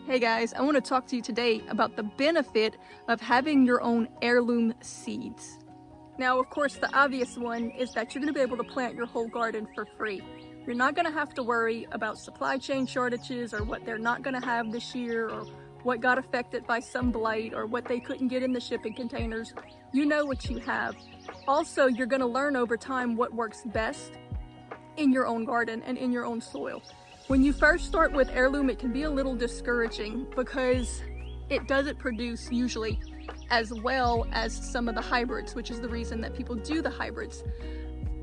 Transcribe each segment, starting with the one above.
Hey guys, I want to talk to you today about the benefit of having your own heirloom seeds. Now, of course, the obvious one is that you're going to be able to plant your whole garden for free. You're not going to have to worry about supply chain shortages or what they're not going to have this year or what got affected by some blight or what they couldn't get in the shipping containers. You know what you have. Also, you're going to learn over time what works best in your own garden and in your own soil. When you first start with heirloom, it can be a little discouraging because it doesn't produce usually as well as some of the hybrids, which is the reason that people do the hybrids.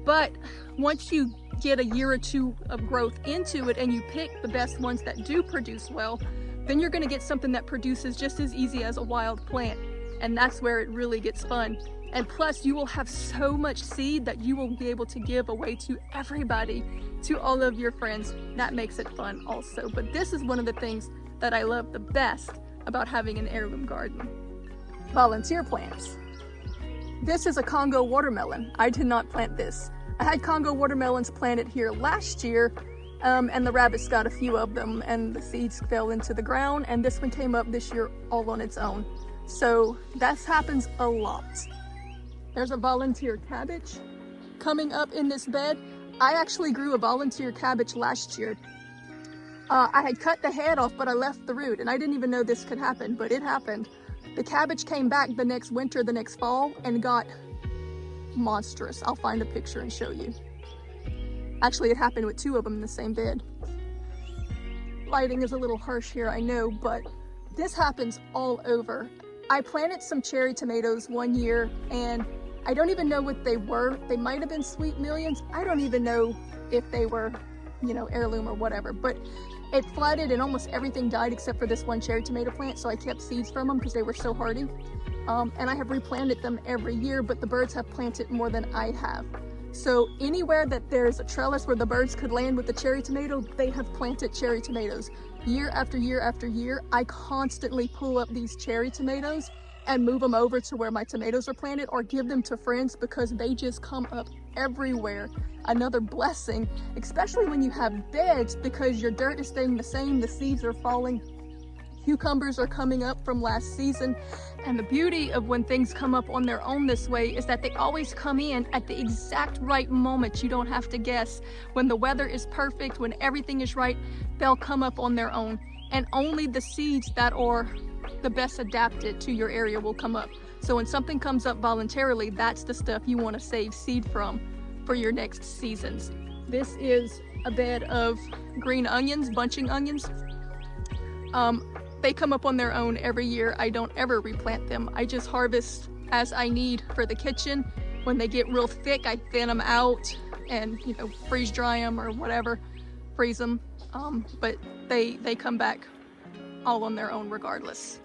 But once you get a year or two of growth into it and you pick the best ones that do produce well, then you're going to get something that produces just as easy as a wild plant. And that's where it really gets fun. And plus, you will have so much seed that you will be able to give away to everybody, to all of your friends. That makes it fun also. But this is one of the things that I love the best about having an heirloom garden. Volunteer plants. This is a Congo watermelon. I did not plant this. I had Congo watermelons planted here last year, and the rabbits got a few of them, and the seeds fell into the ground, and this one came up this year all on its own. So that happens a lot. There's a volunteer cabbage coming up in this bed. I actually grew a volunteer cabbage last year. I had cut the head off, but I left the root, and I didn't even know this could happen, but it happened. The cabbage came back the next winter, the next fall, and got monstrous. I'll find a picture and show you. Actually, it happened with two of them in the same bed. Lighting is a little harsh here, I know, but this happens all over. I planted some cherry tomatoes one year, and I don't even know what they were. They might have been Sweet Millions. I don't even know if they were, heirloom or whatever, but it flooded and almost everything died except for this one cherry tomato plant, so I kept seeds from them because they were so hardy. And I have replanted them every year, but the birds have planted more than I have. So anywhere that there's a trellis where the birds could land with the cherry tomato, they have planted cherry tomatoes. Year after year after year, I constantly pull up these cherry tomatoes and move them over to where my tomatoes are planted or give them to friends because they just come up everywhere. Another blessing, especially when you have beds, because your dirt is staying the same, the seeds are falling, cucumbers are coming up from last season. And the beauty of when things come up on their own this way is that they always come in at the exact right moment. You don't have to guess. When the weather is perfect, when everything is right, they'll come up on their own. And only the seeds that are the best adapted to your area will come up. So when something comes up voluntarily, that's the stuff you want to save seed from for your next seasons. This is a bed of green onions, bunching onions. They come up on their own every year. I don't ever replant them. I just harvest as I need for the kitchen. When they get real thick, I thin them out and, freeze dry them or whatever, freeze them. But they come back all on their own regardless.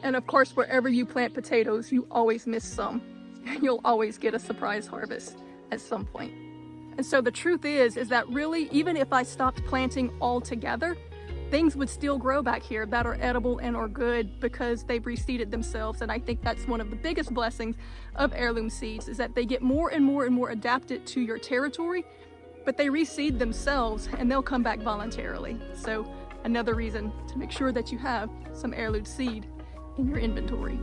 And of course, wherever you plant potatoes, you always miss some. You'll always get a surprise harvest at some point. And so the truth is that really, even if I stopped planting altogether, things would still grow back here that are edible and are good because they've reseeded themselves. And I think that's one of the biggest blessings of heirloom seeds is that they get more and more and more adapted to your territory, but they reseed themselves and they'll come back voluntarily. So another reason to make sure that you have some heirloom seed in your inventory.